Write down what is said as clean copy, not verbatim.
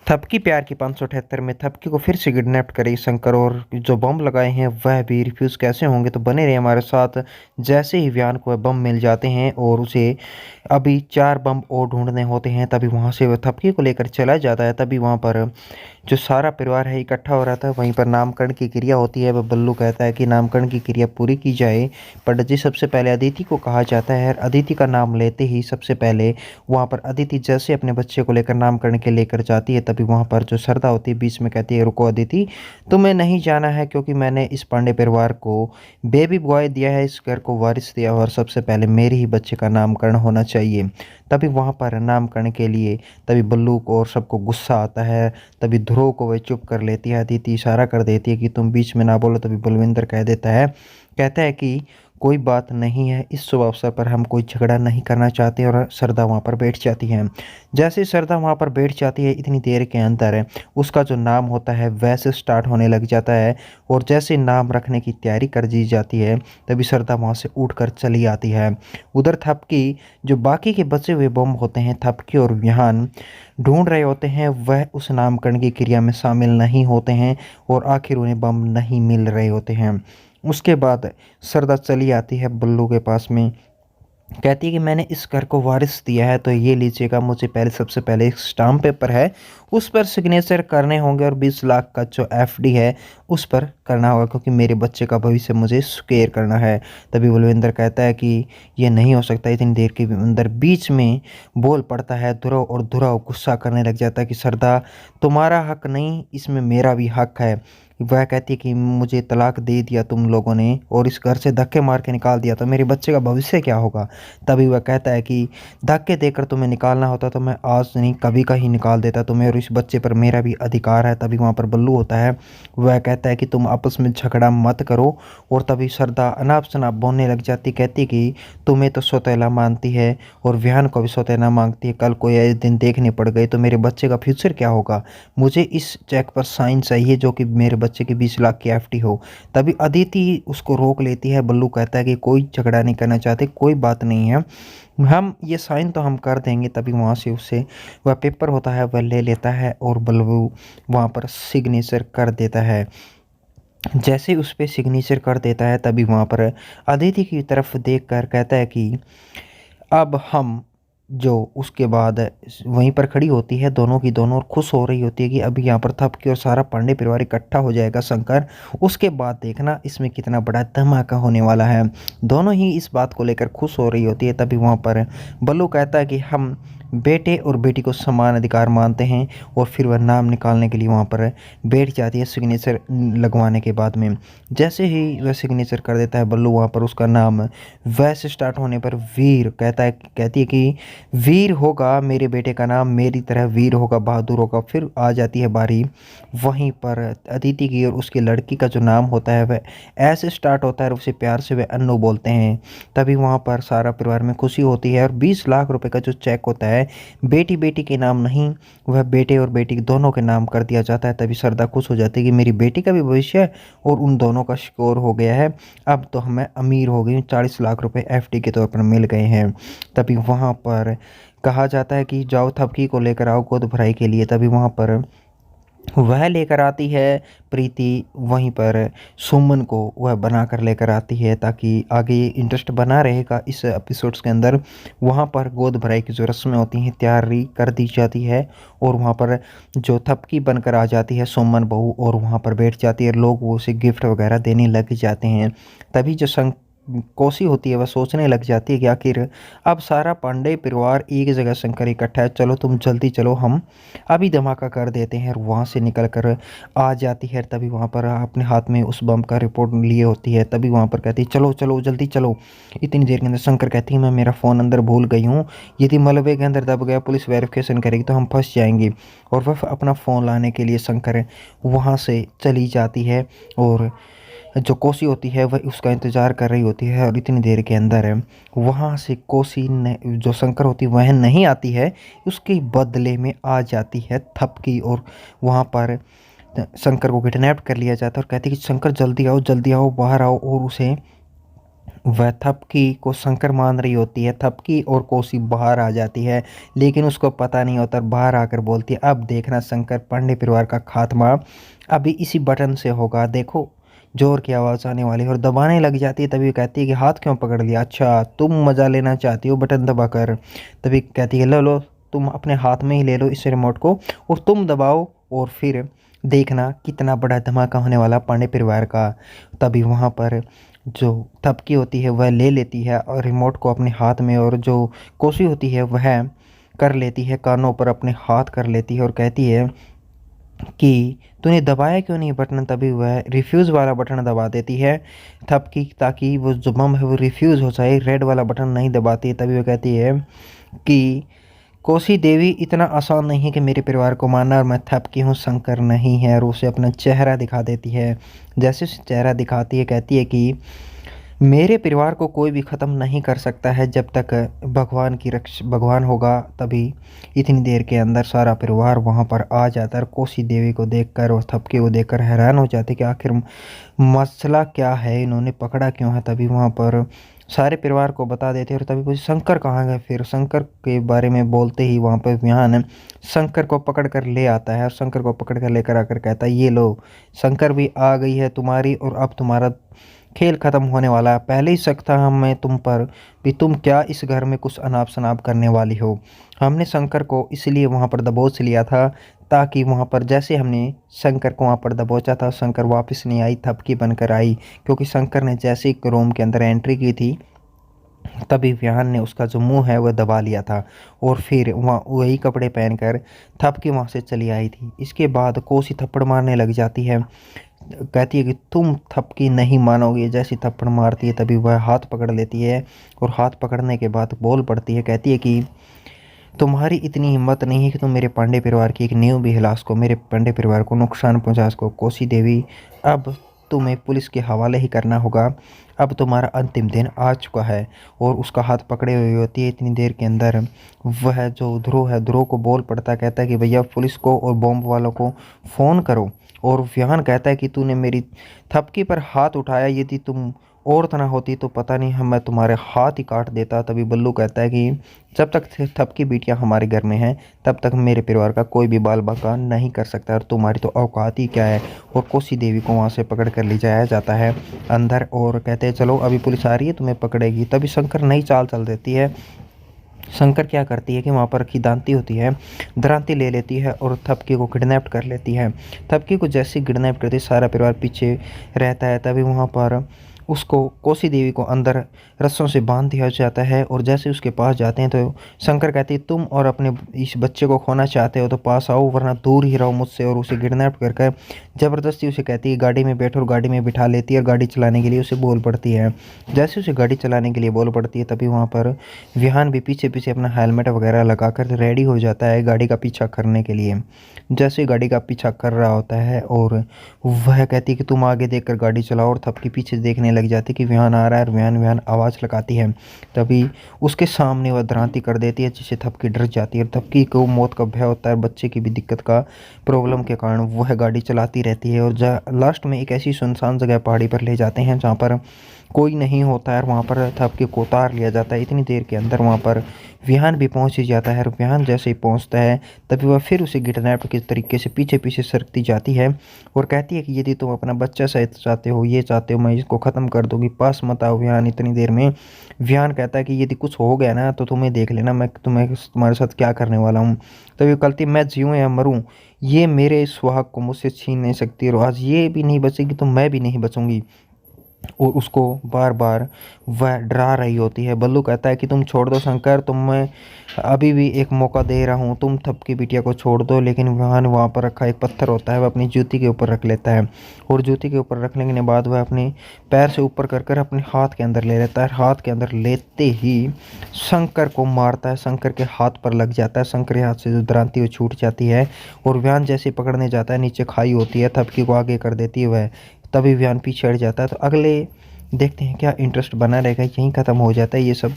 थपकी प्यार की 578 में थपकी को फिर से किडनैप करे शंकर और जो बम लगाए हैं वह भी रिफ्यूज़ कैसे होंगे। तो बने रहे हमारे साथ। जैसे ही वियान को बम मिल जाते हैं और उसे अभी 4 बम और ढूंढने होते हैं, तभी वहाँ से वह थपकी को लेकर चला जाता है। तभी वहाँ पर जो सारा परिवार है इकट्ठा हो रहा था। वहीं पर नामकरण की क्रिया होती है। वह बल्लू कहता है कि नामकरण की क्रिया पूरी की जाए। पंडित जी सबसे पहले अदिति को कहा जाता है। अदिति का नाम लेते ही सबसे पहले वहाँ पर अदिति जैसे अपने बच्चे को लेकर नामकरण के लेकर जाती है, तभी वहाँ पर जो श्रद्धा होती है बीच में कहती है, रुको अदिति, तुम्हें नहीं जाना है क्योंकि मैंने इस पांडे परिवार को बेबी बॉय दिया है, इस घर को वारिस दिया और सबसे पहले मेरे ही बच्चे का नामकरण होना चाहिए। तभी वहाँ पर नामकरण के लिए तभी बल्लू को और सबको गुस्सा आता है। तभी ध्रुव को वह चुप कर लेती है। अदिति इशारा कर देती है कि तुम बीच में ना बोलो। तभी बलविंदर कह देता है, कहता है कि कोई बात नहीं है, इस शुभ अवसर पर हम कोई झगड़ा नहीं करना चाहते। और श्रद्धा वहाँ पर बैठ जाती है। जैसे श्रद्धा वहाँ पर बैठ जाती है, इतनी देर के अंदर उसका जो नाम होता है वैसे स्टार्ट होने लग जाता है। और जैसे नाम रखने की तैयारी कर दी जाती है, तभी श्रद्धा वहाँ से उठकर चली आती है। उधर थपकी जो बाकी के बचे हुए बम होते हैं, थपकी और विहान ढूंढ रहे होते हैं, वह उस नामकरण की क्रिया में शामिल नहीं होते हैं और आखिर उन्हें बम नहीं मिल रहे होते हैं। उसके बाद सरदा चली आती है बल्लू के पास में, कहती है कि मैंने इस घर को वारिस दिया है, तो ये लीजिएगा, मुझे पहले सबसे पहले एक स्टाम्प पेपर है उस पर सिग्नेचर करने होंगे और 20 लाख का जो एफडी है उस पर करना होगा क्योंकि मेरे बच्चे का भविष्य मुझे सिक्योर करना है। तभी बलविंदर कहता है कि ये नहीं हो सकता। इतनी देर के अंदर बीच में बोल पड़ता है ध्रुव और ध्रुव गुस्सा करने लग जाता है कि सरदा, तुम्हारा हक नहीं, इसमें मेरा भी हक है। वह कहती है कि मुझे तलाक दे दिया तुम लोगों ने और इस घर से धक्के मार के निकाल दिया, तो मेरे बच्चे का भविष्य क्या होगा। तभी वह कहता है कि धक्के देकर तुम्हें निकालना होता तो मैं आज नहीं कभी का ही निकाल देता तुम्हें, और इस बच्चे पर मेरा भी अधिकार है। तभी वहाँ पर बल्लू होता है। वह कहता है कि तुम आपस में झगड़ा मत करो। और तभी श्रद्धा अनाप शनाप बोलने लग जाती, कहती कि तुम्हें तो सौतेला मानती है और विहान को भी सौतेला मांगती है। कल को यह दिन देखने पड़ गए तो मेरे बच्चे का फ्यूचर क्या होगा। मुझे इस चेक पर साइन चाहिए जो कि मेरे बच्चे की 20 लाख की एफडी हो। तभी अदिति उसको रोक लेती है। बल्लू कहता है कि कोई झगड़ा नहीं करना चाहते, कोई बात नहीं है, हम ये साइन तो हम कर देंगे। तभी वहाँ से उससे वह पेपर होता है वह ले लेता है और बल्लू वहाँ पर सिग्नेचर कर देता है। जैसे उस पर सिग्नेचर कर देता है, तभी वहाँ पर अदिति की तरफ देखकर कहता है कि अब हम जो उसके बाद वहीं पर खड़ी होती है, दोनों की दोनों, और खुश हो रही होती है कि अभी यहाँ पर थपकी और सारा पांडे परिवार इकट्ठा हो जाएगा शंकर, उसके बाद देखना इसमें कितना बड़ा धमाका होने वाला है। दोनों ही इस बात को लेकर खुश हो रही होती है। तभी वहाँ पर बल्लू कहता है कि हम बेटे और बेटी को समान अधिकार मानते हैं, और फिर वह नाम निकालने के लिए वहाँ पर बैठ जाती है सिग्नेचर लगवाने के बाद में। जैसे ही वह सिग्नेचर कर देता है बल्लू, वहाँ पर उसका नाम वैसे स्टार्ट होने पर वीर कहती है कि वीर होगा मेरे बेटे का नाम, मेरी तरह वीर होगा, बहादुर होगा। फिर आ जाती है बारी वहीं पर अदिति की, और उसकी लड़की का जो नाम होता है वह ऐसे स्टार्ट होता है और उसे प्यार से वह अन्नू बोलते हैं। तभी वहाँ पर सारा परिवार में खुशी होती है और 20 लाख रुपए का जो चेक होता है बेटी बेटी के नाम नहीं, वह बेटे और बेटी दोनों के नाम कर दिया जाता है। तभी श्रद्धा खुश हो जाती है कि मेरी बेटी का भी भविष्य है और उन दोनों का स्कोर हो गया है, अब तो हमें अमीर हो गई, 40 लाख रुपए एफडी के तौर पर मिल गए हैं। तभी वहाँ पर कहा जाता है कि जाओ थपकी को लेकर आओ गोद भराई के लिए। तभी वहाँ पर वह लेकर आती है प्रीति, वहीं पर सुमन को वह बना कर लेकर आती है ताकि आगे ये इंटरेस्ट बना रहेगा इस एपिसोड्स के अंदर। वहाँ पर गोद भराई की जो रस्में होती हैं तैयारी कर दी जाती है, और वहाँ पर जो थपकी बनकर आ जाती है सुमन बहू, और वहाँ पर बैठ जाती है, लोग वो उसे गिफ्ट वगैरह देने लग जाते हैं। तभी जो कोसी होती है वह सोचने लग जाती है कि आखिर अब सारा पांडे परिवार एक जगह शंकर इकट्ठा है, चलो तुम जल्दी चलो, हम अभी धमाका कर देते हैं। और वहाँ से निकल कर आ जाती है। तभी वहाँ पर अपने हाथ में उस बम का रिपोर्ट लिए होती है। तभी वहाँ पर कहती है चलो चलो जल्दी चलो। इतनी देर के अंदर शंकर कहती है मैं मेरा फ़ोन अंदर भूल गई हूँ, यदि मलबे के अंदर दब गया पुलिस वेरिफिकेशन करेगी तो हम फंस जाएंगे। और वह अपना फ़ोन लाने के लिए शंकर वहाँ से चली जाती है, और जो कोसी होती है वह उसका इंतज़ार कर रही होती है। और इतनी देर के अंदर वहाँ से कोसी ने जो शंकर होती है वह नहीं आती है, उसके बदले में आ जाती है थपकी, और वहाँ पर शंकर को किडनैप कर लिया जाता है और कहती है कि शंकर जल्दी आओ बाहर आओ, और उसे वह थपकी को शंकर मान रही होती है। थपकी और कोसी बाहर आ जाती है, लेकिन उसको पता नहीं होता। बाहर आकर बोलती है, अब देखना शंकर, पांडे परिवार का खात्मा अभी इसी बटन से होगा, देखो। जोर की आवाज़ आने वाली है और दबाने लग जाती है। तभी कहती है कि हाथ क्यों पकड़ लिया, अच्छा तुम मज़ा लेना चाहती हो बटन दबाकर। तभी कहती है, लो लो, तुम अपने हाथ में ही ले लो इस रिमोट को और तुम दबाओ, और फिर देखना कितना बड़ा धमाका होने वाला पांडे परिवार का। तभी वहाँ पर जो थपकी होती है वह ले लेती है और रिमोट को अपने हाथ में, और जो कोसी होती है वह कर लेती है, कानों पर अपने हाथ कर लेती है और कहती है कि तूने दबाया क्यों नहीं बटन। तभी वह रिफ्यूज़ वाला बटन दबा देती है थपकी, ताकि वो जो बम है वो रिफ्यूज़ हो जाए। रेड वाला बटन नहीं दबाती। तभी वो कहती है कि कोसी देवी, इतना आसान नहीं है कि मेरे परिवार को मानना, और मैं थपकी हूँ, शंकर नहीं है। और उसे अपना चेहरा दिखा देती है। जैसे उसे चेहरा दिखाती है कहती है कि मेरे परिवार को कोई भी ख़त्म नहीं कर सकता है जब तक भगवान की भगवान होगा। तभी इतनी देर के अंदर सारा परिवार वहाँ पर आ जाता है। कोसी देवी को देखकर और थपके को देखकर हैरान हो जाते कि आखिर मसला क्या है, इन्होंने पकड़ा क्यों है। तभी वहाँ पर सारे परिवार को बता देते हैं। और तभी पूछे, शंकर कहाँ गए। फिर शंकर के बारे में बोलते ही वहाँ पर विहान शंकर को पकड़ कर ले आता है, और शंकर को पकड़ कर लेकर आकर कहता है, ये लो, शंकर भी आ गई है तुम्हारी, और अब तुम्हारा खेल खत्म होने वाला है। पहले ही शक था हमें तुम पर भी, तुम क्या इस घर में कुछ अनाप शनाप करने वाली हो। हमने शंकर को इसलिए वहाँ पर दबोच लिया था, ताकि वहाँ पर जैसे हमने शंकर को वहाँ पर दबोचा था, शंकर वापस नहीं आई, थपकी बनकर आई। क्योंकि शंकर ने जैसे ही रूम के अंदर एंट्री की थी, तभी विहान ने उसका जो मुंह है वह दबा लिया था, और फिर वहाँ वही कपड़े पहनकर थपकी वहाँ से चली आई थी। इसके बाद कोसी थप्पड़ मारने लग जाती है। कहती है कि तुम थपकी नहीं मानोगे। जैसी थप्पड़ मारती है तभी वह हाथ पकड़ लेती है, और हाथ पकड़ने के बाद बोल पड़ती है। कहती है कि तुम्हारी इतनी हिम्मत नहीं है कि तुम मेरे पांडे परिवार की एक नींव भी हिला सको, मेरे पांडे परिवार को नुकसान पहुंचा सको। कोसी देवी, अब तुम्हें पुलिस के हवाले ही करना होगा। अब तुम्हारा अंतिम दिन आ चुका है। और उसका हाथ पकड़े हुए होती है। इतनी देर के अंदर वह जो ध्रुव है, ध्रुव को बोल पड़ता है। कहता है कि भैया पुलिस को और बॉम्ब वालों को फ़ोन करो। और विहान कहता है कि तूने मेरी थपकी पर हाथ उठाया, यदि तुम औरत ना होती तो पता नहीं हम मैं तुम्हारे हाथ ही काट देता। तभी बल्लू कहता है कि जब तक थपकी बिटिया हमारे घर में है, तब तक मेरे परिवार का कोई भी बाल बाका नहीं कर सकता, और तुम्हारी तो औकात ही क्या है। और कोसी देवी को वहाँ से पकड़ कर ले जाया जाता है अंदर, और कहते हैं चलो अभी पुलिस आ रही है, तुम्हें पकड़ेगी। तभी शंकर नई चाल चल देती है। शंकर क्या करती है कि वहाँ पर रखी दांती होती है, दरांती ले लेती है और थपकी को किडनैप कर लेती है। थपकी को जैसे ही किडनैप करती है, सारा परिवार पीछे रहता है। तभी वहाँ पर उसको कोसी देवी को अंदर रस्सों से बांध दिया जाता है, और जैसे उसके पास जाते हैं तो शंकर कहती है, तुम और अपने इस बच्चे को खोना चाहते हो तो पास आओ, वरना दूर ही रहो मुझसे। और उसे किडनैप कर ज़बरदस्ती उसे कहती है गाड़ी में बैठो, और गाड़ी में बिठा लेती है, और गाड़ी चलाने के लिए उसे बोल पड़ती है। जैसे उसे गाड़ी चलाने के लिए बोल पड़ती है, तभी वहाँ पर विहान भी पीछे पीछे अपना हेलमेट वगैरह लगाकर रेडी हो जाता है गाड़ी का पीछा करने के लिए। जैसे गाड़ी का पीछा कर रहा होता है, और वह कहती है कि तुम आगे देखकर गाड़ी चलाओ, और थपकी पीछे देखने लग जाती है कि विहान आ रहा है, और विहान विहान आवाज़ लगाती है। तभी उसके सामने वह द्रांति कर देती है, जिससे थपकी डर जाती है। थपकी को मौत का भय होता है, बच्चे की भी दिक्कत का प्रॉब्लम के कारण वह गाड़ी चलाती रहती है। और लास्ट में एक ऐसी सुनसान जगह पहाड़ी पर ले जाते हैं जहाँ पर कोई नहीं होता है, और वहाँ पर थपकी को उतार लिया जाता है। इतनी देर के अंदर वहाँ पर विहान भी पहुँच ही जाता है, और विहान जैसे ही पहुँचता है तभी वह फिर उसे किडनैप के तरीके से पीछे पीछे सरकती जाती है, और कहती है कि यदि तुम अपना बच्चा सहित चाहते हो, ये चाहते हो, मैं इसको ख़त्म कर दूंगी, पास मत आओ विहान इतनी देर में। विहान कहता है कि यदि कुछ हो गया ना तो तुम्हें देख लेना, मैं तुम्हारे साथ क्या करने वाला हूँ। तभी कहती, मैं जीऊँ या मरूँ, ये मेरे सुहाग को मुझसे छीन नहीं सकती, और आज ये भी नहीं बचेगी तो मैं भी नहीं बचूंगी। और उसको बार बार वह डरा रही होती है। बल्लू कहता है कि तुम छोड़ दो शंकर, तुम मैं अभी भी एक मौका दे रहा हूँ, तुम थपकी बिटिया को छोड़ दो। लेकिन वहाँ पर रखा एक पत्थर होता है, वह अपनी जूती के ऊपर रख लेता है, और जूती के ऊपर रखने के बाद वह अपने पैर से ऊपर कर कर अपने हाथ के अंदर ले लेता है। हाथ के अंदर लेते ही शंकर को मारता है, शंकर के हाथ पर लग जाता है। शंकर के हाथ से जो दरांती वो छूट जाती है, और व्यान जैसे पकड़ने जाता है, नीचे खाई होती है, थपकी को आगे कर देती है वह। तभी व्यान पीछे हट जाता है। तो अगले देखते हैं क्या इंटरेस्ट बना रहेगा, यहीं ख़त्म हो जाता है ये सब।